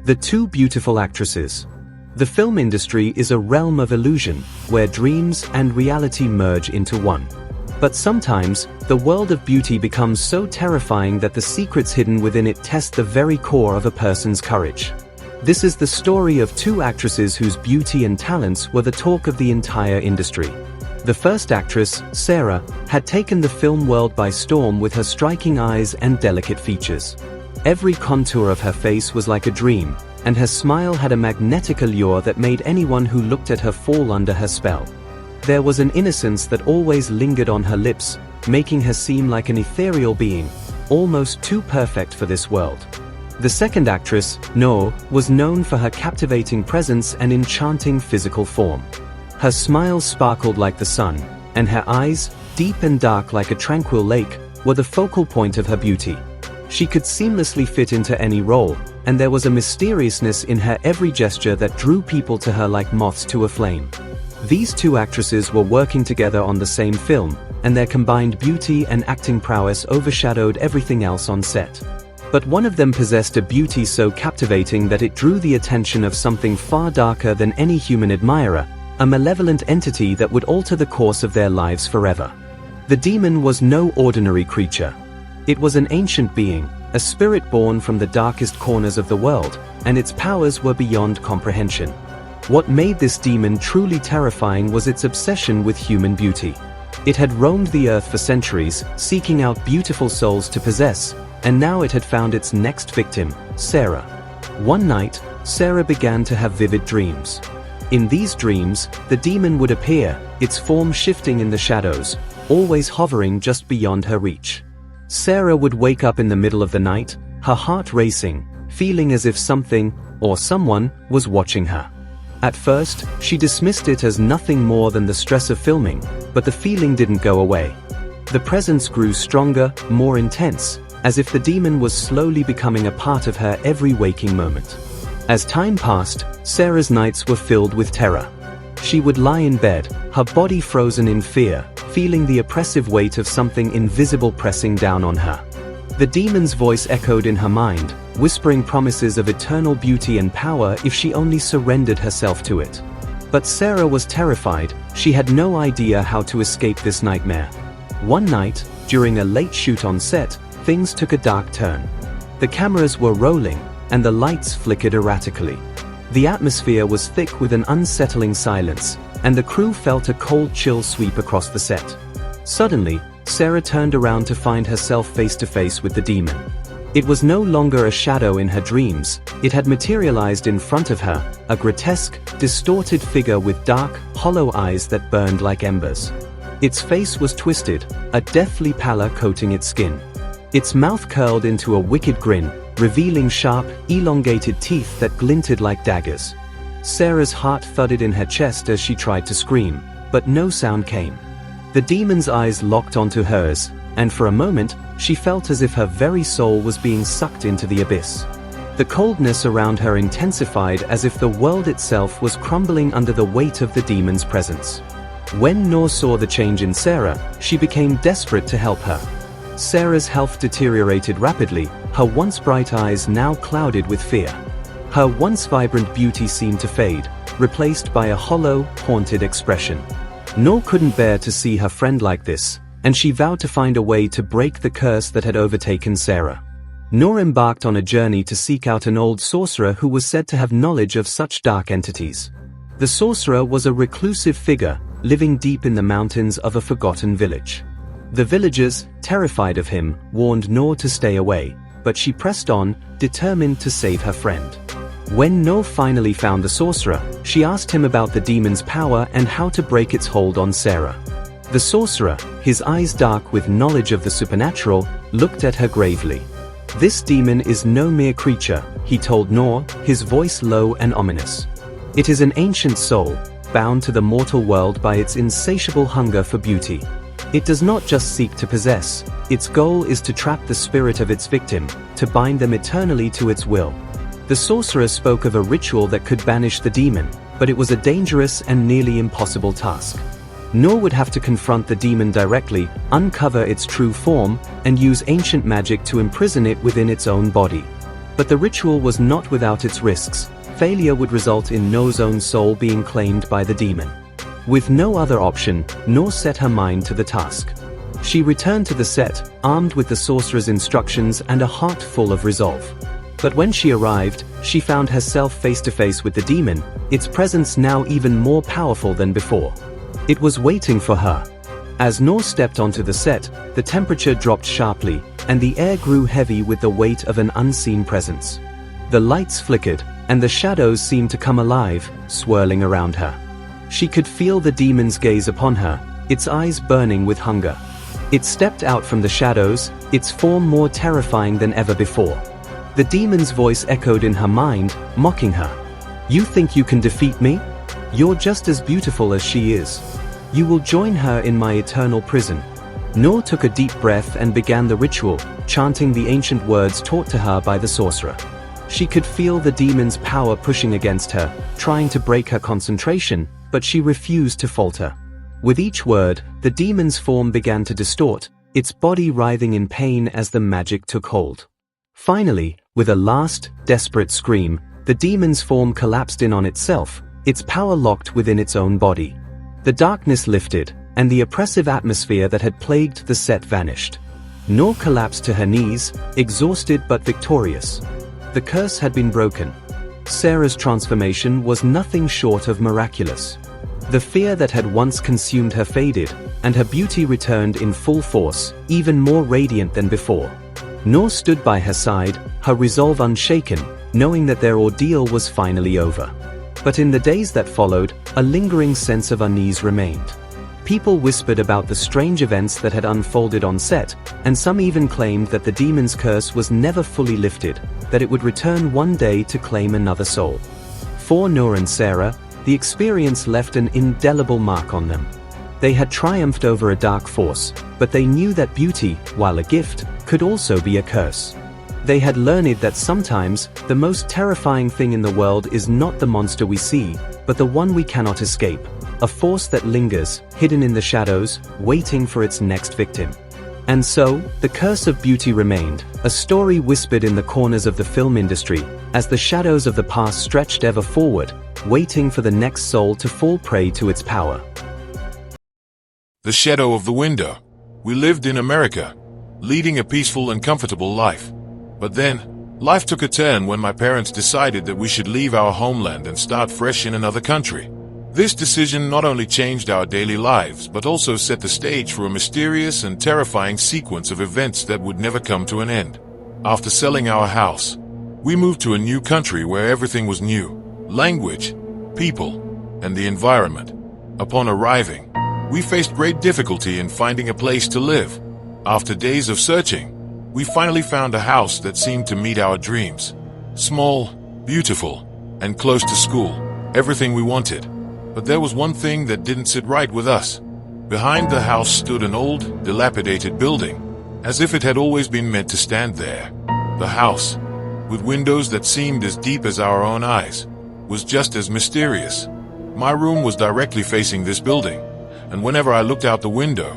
The Two Beautiful Actresses. The film industry is a realm of illusion, where dreams and reality merge into one. But sometimes, the world of beauty becomes so terrifying that the secrets hidden within it test the very core of a person's courage. This is the story of two actresses whose beauty and talents were the talk of the entire industry. The first actress, Sarah, had taken the film world by storm with her striking eyes and delicate features. Every contour of her face was like a dream, and her smile had a magnetic allure that made anyone who looked at her fall under her spell. There was an innocence that always lingered on her lips, making her seem like an ethereal being, almost too perfect for this world. The second actress, Noor, was known for her captivating presence and enchanting physical form. Her smile sparkled like the sun, and her eyes, deep and dark like a tranquil lake, were the focal point of her beauty. She could seamlessly fit into any role, and there was a mysteriousness in her every gesture that drew people to her like moths to a flame. These two actresses were working together on the same film, and their combined beauty and acting prowess overshadowed everything else on set. But one of them possessed a beauty so captivating that it drew the attention of something far darker than any human admirer, a malevolent entity that would alter the course of their lives forever. The demon was no ordinary creature. It was an ancient being, a spirit born from the darkest corners of the world, and its powers were beyond comprehension. What made this demon truly terrifying was its obsession with human beauty. It had roamed the earth for centuries, seeking out beautiful souls to possess, and now it had found its next victim, Sarah. One night, Sarah began to have vivid dreams. In these dreams, the demon would appear, its form shifting in the shadows, always hovering just beyond her reach. Sarah would wake up in the middle of the night, her heart racing, feeling as if something, or someone, was watching her. At first, she dismissed it as nothing more than the stress of filming, but the feeling didn't go away. The presence grew stronger, more intense, as if the demon was slowly becoming a part of her every waking moment. As time passed, Sarah's nights were filled with terror. She would lie in bed, her body frozen in fear, feeling the oppressive weight of something invisible pressing down on her. The demon's voice echoed in her mind, whispering promises of eternal beauty and power if she only surrendered herself to it. But Sarah was terrified. She had no idea how to escape this nightmare. One night, during a late shoot on set, things took a dark turn. The cameras were rolling, and the lights flickered erratically. The atmosphere was thick with an unsettling silence, and the crew felt a cold chill sweep across the set. Suddenly, Sarah turned around to find herself face to face with the demon. It was no longer a shadow in her dreams, it had materialized in front of her, a grotesque, distorted figure with dark, hollow eyes that burned like embers. Its face was twisted, a deathly pallor coating its skin. Its mouth curled into a wicked grin, revealing sharp, elongated teeth that glinted like daggers. Sarah's heart thudded in her chest as she tried to scream, but no sound came. The demon's eyes locked onto hers, and for a moment, she felt as if her very soul was being sucked into the abyss. The coldness around her intensified as if the world itself was crumbling under the weight of the demon's presence. When Noor saw the change in Sarah, she became desperate to help her. Sarah's health deteriorated rapidly, her once bright eyes now clouded with fear. Her once vibrant beauty seemed to fade, replaced by a hollow, haunted expression. Noor couldn't bear to see her friend like this, and she vowed to find a way to break the curse that had overtaken Sarah. Noor embarked on a journey to seek out an old sorcerer who was said to have knowledge of such dark entities. The sorcerer was a reclusive figure, living deep in the mountains of a forgotten village. The villagers, terrified of him, warned Noor to stay away, but she pressed on, determined to save her friend. When Noor finally found the sorcerer, she asked him about the demon's power and how to break its hold on Sarah. The sorcerer, his eyes dark with knowledge of the supernatural, looked at her gravely. "This demon is no mere creature," he told Noor, his voice low and ominous. "It is an ancient soul, bound to the mortal world by its insatiable hunger for beauty. It does not just seek to possess, its goal is to trap the spirit of its victim, to bind them eternally to its will." The sorcerer spoke of a ritual that could banish the demon, but it was a dangerous and nearly impossible task. Noor would have to confront the demon directly, uncover its true form, and use ancient magic to imprison it within its own body. But the ritual was not without its risks. Failure would result in No's own soul being claimed by the demon. With no other option, No set her mind to the task. She returned to the set, armed with the sorcerer's instructions and a heart full of resolve. But when she arrived, she found herself face to face with the demon, its presence now even more powerful than before. It was waiting for her. As No stepped onto the set, the temperature dropped sharply, and the air grew heavy with the weight of an unseen presence. The lights flickered, and the shadows seemed to come alive, swirling around her. She could feel the demon's gaze upon her, its eyes burning with hunger. It stepped out from the shadows, its form more terrifying than ever before. The demon's voice echoed in her mind, mocking her. "You think you can defeat me? You're just as beautiful as she is. You will join her in my eternal prison." No took a deep breath and began the ritual, chanting the ancient words taught to her by the sorcerer. She could feel the demon's power pushing against her, trying to break her concentration, but she refused to falter. With each word, the demon's form began to distort, its body writhing in pain as the magic took hold. Finally, with a last, desperate scream, the demon's form collapsed in on itself, its power locked within its own body. The darkness lifted, and the oppressive atmosphere that had plagued the set vanished. No collapsed to her knees, exhausted but victorious. The curse had been broken. Sarah's transformation was nothing short of miraculous. The fear that had once consumed her faded, and her beauty returned in full force, even more radiant than before. No stood by her side, her resolve unshaken, knowing that their ordeal was finally over. But in the days that followed, a lingering sense of unease remained. People whispered about the strange events that had unfolded on set, and some even claimed that the demon's curse was never fully lifted, that it would return one day to claim another soul. For Noor and Sarah, the experience left an indelible mark on them. They had triumphed over a dark force, but they knew that beauty, while a gift, could also be a curse. They had learned that sometimes, the most terrifying thing in the world is not the monster we see, but the one we cannot escape, a force that lingers, hidden in the shadows, waiting for its next victim. And so, the curse of beauty remained, a story whispered in the corners of the film industry, as the shadows of the past stretched ever forward, waiting for the next soul to fall prey to its power. The shadow of the window. We lived in America, leading a peaceful and comfortable life. But then, life took a turn when my parents decided that we should leave our homeland and start fresh in another country. This decision not only changed our daily lives, but also set the stage for a mysterious and terrifying sequence of events that would never come to an end. After selling our house, we moved to a new country where everything was new: language, people, and the environment. Upon arriving, we faced great difficulty in finding a place to live. After days of searching, we finally found a house that seemed to meet our dreams. Small, beautiful, and close to school. Everything we wanted. But there was one thing that didn't sit right with us. Behind the house stood an old, dilapidated building, as if it had always been meant to stand there. The house, with windows that seemed as deep as our own eyes, was just as mysterious. My room was directly facing this building, and whenever I looked out the window,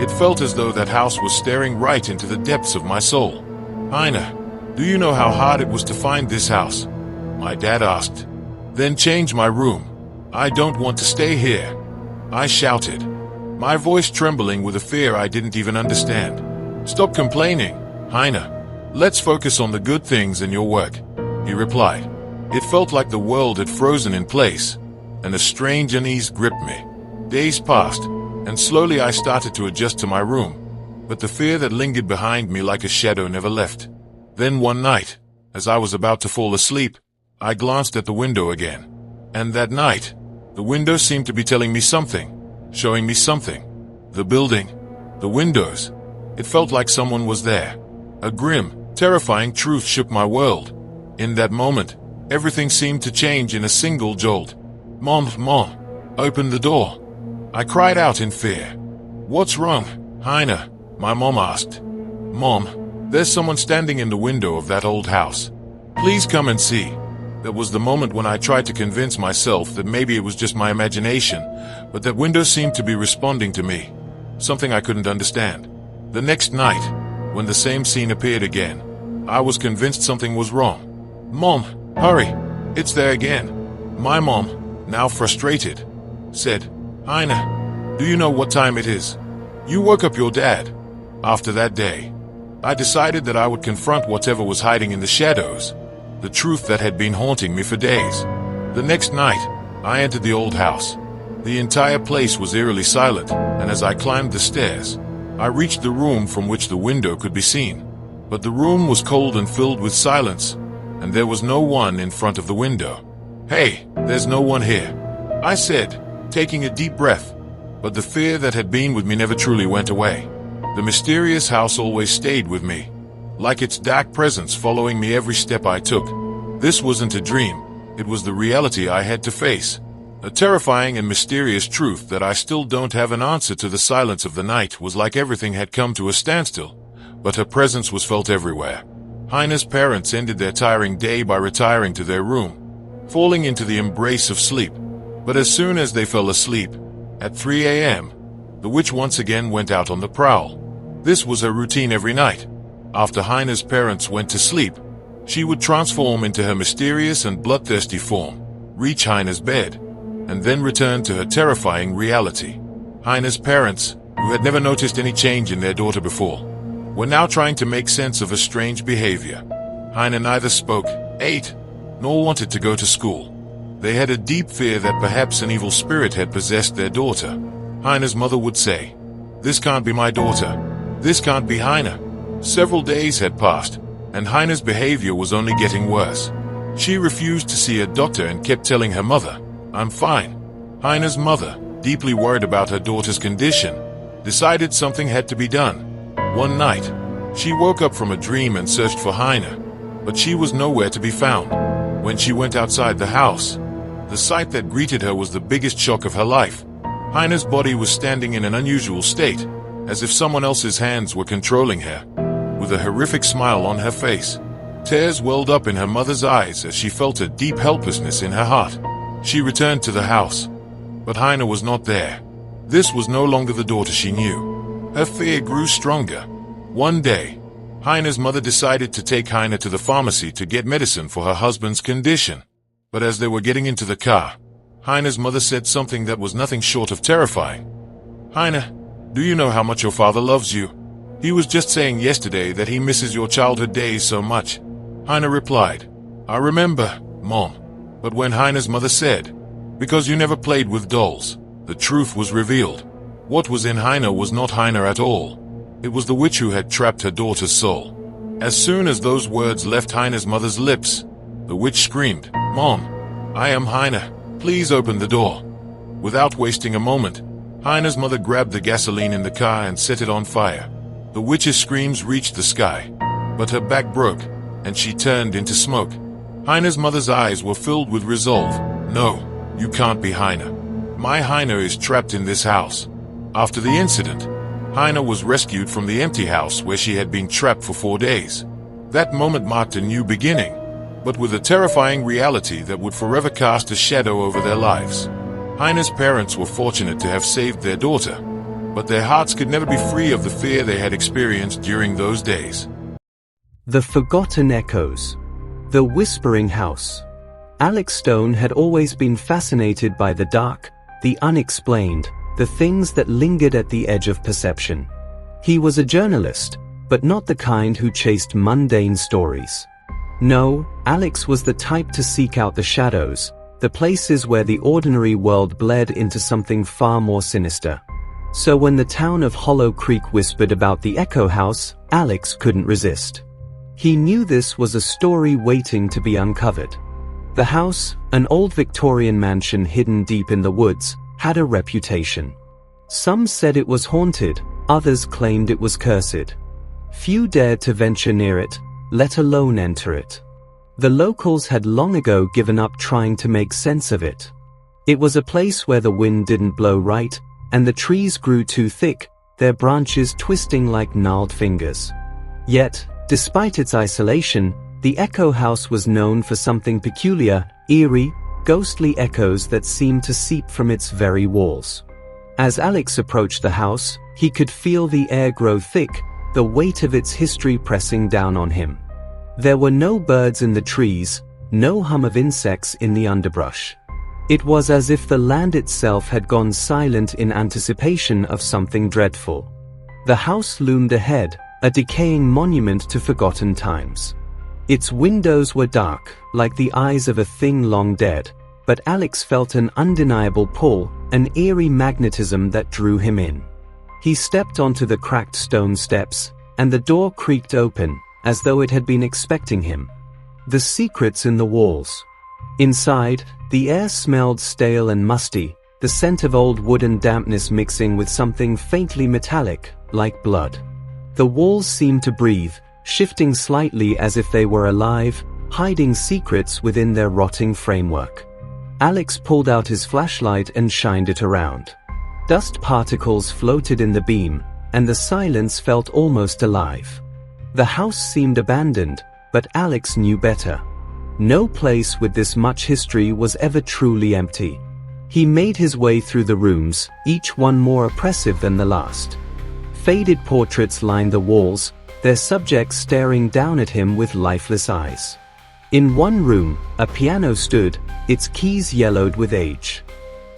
it felt as though that house was staring right into the depths of my soul. "Heine, do you know how hard it was to find this house?" my dad asked. "Then change my room. I don't want to stay here," I shouted, my voice trembling with a fear I didn't even understand. "Stop complaining, Heine. Let's focus on the good things in your work," he replied. It felt like the world had frozen in place, and a strange unease gripped me. Days passed, and slowly I started to adjust to my room, but the fear that lingered behind me like a shadow never left. Then one night, as I was about to fall asleep, I glanced at the window again. And that night, the window seemed to be telling me something, showing me something. The building, the windows. It felt like someone was there. A grim, terrifying truth shook my world. In that moment, everything seemed to change in a single jolt. Mom, open the door." I cried out in fear. "What's wrong, Heine?" my mom asked. "Mom, there's someone standing in the window of that old house. Please come and see." That was the moment when I tried to convince myself that maybe it was just my imagination, but that window seemed to be responding to me. Something I couldn't understand. The next night, when the same scene appeared again, I was convinced something was wrong. "Mom, hurry, it's there again." My mom, now frustrated, said, "Heine, do you know what time it is? You woke up your dad." After that day, I decided that I would confront whatever was hiding in the shadows, the truth that had been haunting me for days. The next night, I entered the old house. The entire place was eerily silent, and as I climbed the stairs, I reached the room from which the window could be seen. But the room was cold and filled with silence, and there was no one in front of the window. "Hey, there's no one here," I said, taking a deep breath. But the fear that had been with me never truly went away. The mysterious house always stayed with me, like its dark presence following me every step I took. This wasn't a dream, it was the reality I had to face. A terrifying and mysterious truth that I still don't have an answer to. The silence of the night was like everything had come to a standstill, but her presence was felt everywhere. Heine's parents ended their tiring day by retiring to their room, falling into the embrace of sleep. But as soon as they fell asleep, at 3 a.m., the witch once again went out on the prowl. This was her routine every night. After Heine's parents went to sleep, she would transform into her mysterious and bloodthirsty form, reach Heine's bed, and then return to her terrifying reality. Heine's parents, who had never noticed any change in their daughter before, were now trying to make sense of her strange behavior. Heine neither spoke, ate, nor wanted to go to school. They had a deep fear that perhaps an evil spirit had possessed their daughter. Heine's mother would say, "This can't be my daughter. This can't be Heine." Several days had passed, and Heine's behavior was only getting worse. She refused to see a doctor and kept telling her mother, "I'm fine." Heine's mother, deeply worried about her daughter's condition, decided something had to be done. One night, she woke up from a dream and searched for Heine, but she was nowhere to be found. When she went outside the house, the sight that greeted her was the biggest shock of her life. Heine's body was standing in an unusual state, as if someone else's hands were controlling her. With a horrific smile on her face, tears welled up in her mother's eyes as she felt a deep helplessness in her heart. She returned to the house, but Heine was not there. This was no longer the daughter she knew. Her fear grew stronger. One day, Heine's mother decided to take Heine to the pharmacy to get medicine for her husband's condition. But as they were getting into the car, Heine's mother said something that was nothing short of terrifying. "Heine, do you know how much your father loves you? He was just saying yesterday that he misses your childhood days so much." Heine replied, "I remember, Mom." But when Heine's mother said, "Because you never played with dolls," the truth was revealed. What was in Heine was not Heine at all. It was the witch who had trapped her daughter's soul. As soon as those words left Heine's mother's lips, the witch screamed, "Mom, I am Heine. Please open the door." Without wasting a moment, Heine's mother grabbed the gasoline in the car and set it on fire. The witch's screams reached the sky, but her back broke, and she turned into smoke. Heine's mother's eyes were filled with resolve. "No, you can't be Heine. My Heine is trapped in this house." After the incident, Heine was rescued from the empty house where she had been trapped for 4 days. That moment marked a new beginning, but with a terrifying reality that would forever cast a shadow over their lives. Heine's parents were fortunate to have saved their daughter, but their hearts could never be free of the fear they had experienced during those days. The Forgotten Echoes. The Whispering House. Alex Stone had always been fascinated by the dark, the unexplained, the things that lingered at the edge of perception. He was a journalist, but not the kind who chased mundane stories. No, Alex was the type to seek out the shadows, the places where the ordinary world bled into something far more sinister. So when the town of Hollow Creek whispered about the Echo House, Alex couldn't resist. He knew this was a story waiting to be uncovered. The house, an old Victorian mansion hidden deep in the woods, had a reputation. Some said it was haunted, others claimed it was cursed. Few dared to venture near it, let alone enter it. The locals had long ago given up trying to make sense of it. It was a place where the wind didn't blow right, and the trees grew too thick, their branches twisting like gnarled fingers. Yet, despite its isolation, the Echo House was known for something peculiar, eerie, ghostly echoes that seemed to seep from its very walls. As Alex approached the house, he could feel the air grow thick, the weight of its history pressing down on him. There were no birds in the trees, no hum of insects in the underbrush. It was as if the land itself had gone silent in anticipation of something dreadful. The house loomed ahead, a decaying monument to forgotten times. Its windows were dark, like the eyes of a thing long dead, but Alex felt an undeniable pull, an eerie magnetism that drew him in. He stepped onto the cracked stone steps, and the door creaked open, as though it had been expecting him. The secrets in the walls. Inside, the air smelled stale and musty, the scent of old wood and dampness mixing with something faintly metallic, like blood. The walls seemed to breathe, shifting slightly as if they were alive, hiding secrets within their rotting framework. Alex pulled out his flashlight and shined it around. Dust particles floated in the beam, and the silence felt almost alive. The house seemed abandoned, but Alex knew better. No place with this much history was ever truly empty. He made his way through the rooms, each one more oppressive than the last. Faded portraits lined the walls, their subjects staring down at him with lifeless eyes. In one room, a piano stood, its keys yellowed with age.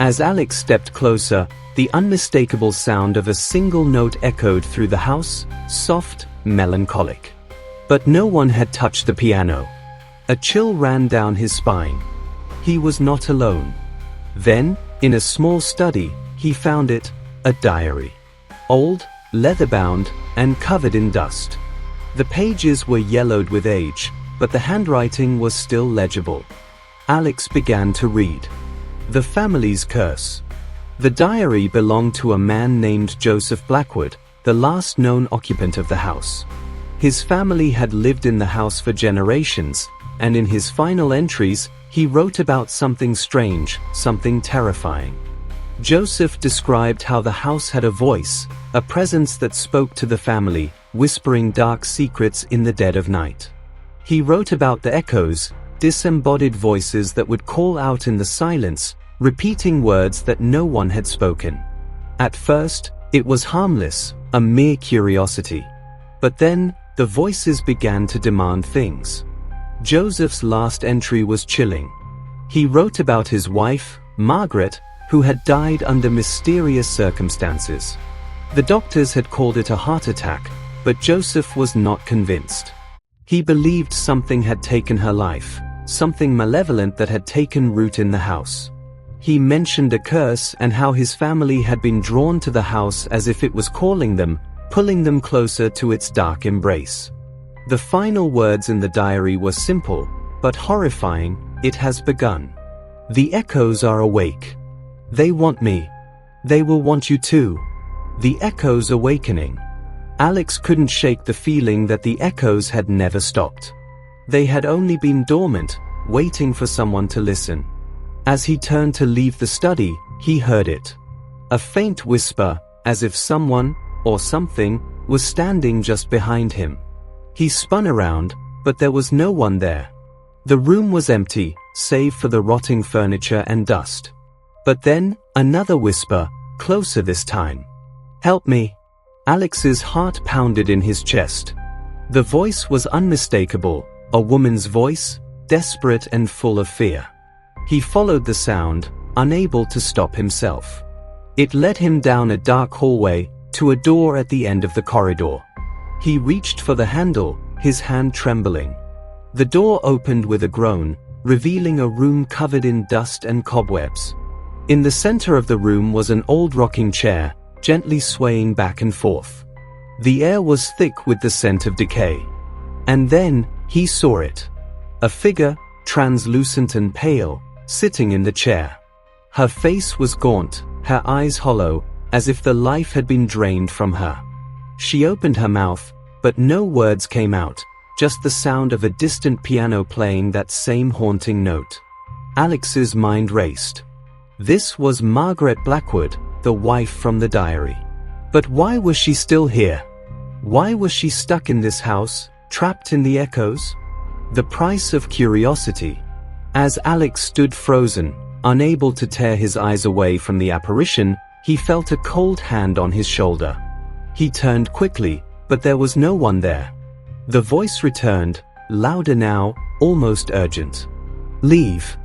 As Alex stepped closer, the unmistakable sound of a single note echoed through the house, soft, melancholic. But no one had touched the piano. A chill ran down his spine. He was not alone. Then, in a small study, he found it, a diary. Old, leather-bound, and covered in dust. The pages were yellowed with age, but the handwriting was still legible. Alex began to read. The family's curse. The diary belonged to a man named Joseph Blackwood, the last known occupant of the house. His family had lived in the house for generations, and in his final entries, he wrote about something strange, something terrifying. Joseph described how the house had a voice, a presence that spoke to the family, whispering dark secrets in the dead of night. He wrote about the echoes, disembodied voices that would call out in the silence, repeating words that no one had spoken. At first, it was harmless, a mere curiosity. But then, the voices began to demand things. Joseph's last entry was chilling. He wrote about his wife, Margaret, who had died under mysterious circumstances. The doctors had called it a heart attack, but Joseph was not convinced. He believed something had taken her life, something malevolent that had taken root in the house. He mentioned a curse and how his family had been drawn to the house as if it was calling them, pulling them closer to its dark embrace. The final words in the diary were simple, but horrifying. It has begun. The echoes are awake. They want me. They will want you too. The echoes awakening. Alex couldn't shake the feeling that the echoes had never stopped. They had only been dormant, waiting for someone to listen. As he turned to leave the study, he heard it. A faint whisper, as if someone, or something, was standing just behind him. He spun around, but there was no one there. The room was empty, save for the rotting furniture and dust. But then, another whisper, closer this time. "Help me." Alex's heart pounded in his chest. The voice was unmistakable, a woman's voice, desperate and full of fear. He followed the sound, unable to stop himself. It led him down a dark hallway, to a door at the end of the corridor. He reached for the handle, his hand trembling. The door opened with a groan, revealing a room covered in dust and cobwebs. In the center of the room was an old rocking chair, gently swaying back and forth. The air was thick with the scent of decay. And then, he saw it. A figure, translucent and pale, sitting in the chair. Her face was gaunt, her eyes hollow, as if the life had been drained from her. She opened her mouth, but no words came out, just the sound of a distant piano playing that same haunting note. Alex's mind raced. This was Margaret Blackwood, the wife from the diary. But why was she still here? Why was she stuck in this house, trapped in the echoes? The price of curiosity. As Alex stood frozen, unable to tear his eyes away from the apparition, he felt a cold hand on his shoulder. He turned quickly, but there was no one there. The voice returned, louder now, almost urgent. Leave.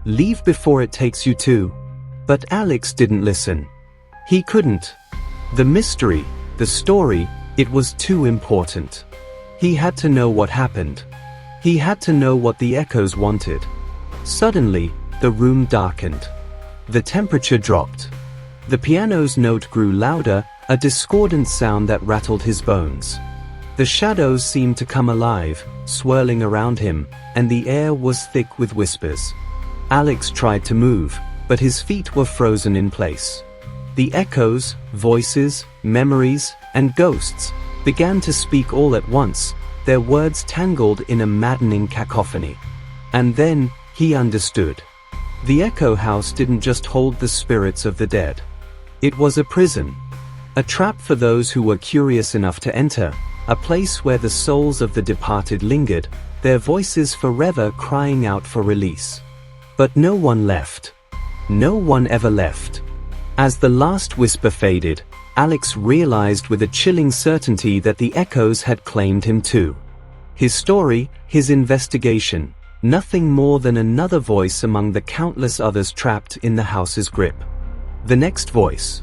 Leave before it takes you to. But Alex didn't listen. He couldn't. The mystery, the story, it was too important. He had to know what happened. He had to know what the echoes wanted. Suddenly, the room darkened. The temperature dropped. The piano's note grew louder, a discordant sound that rattled his bones. The shadows seemed to come alive, swirling around him, and the air was thick with whispers. Alex tried to move, but his feet were frozen in place. The echoes, voices, memories, and ghosts began to speak all at once, their words tangled in a maddening cacophony. And then, he understood. The Echo House didn't just hold the spirits of the dead. It was a prison. A trap for those who were curious enough to enter, a place where the souls of the departed lingered, their voices forever crying out for release. But no one left. No one ever left. As the last whisper faded, Alex realized with a chilling certainty that the echoes had claimed him too. His story, his investigation, nothing more than another voice among the countless others trapped in the house's grip. The next voice.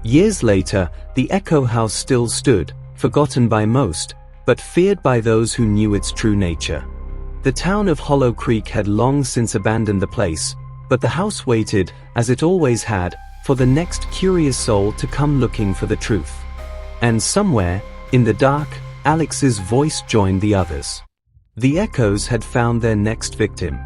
Years later, the Echo House still stood, forgotten by most, but feared by those who knew its true nature. The town of Hollow Creek had long since abandoned the place, but the house waited, as it always had, for the next curious soul to come looking for the truth. And somewhere, in the dark, Alex's voice joined the others. The echoes had found their next victim.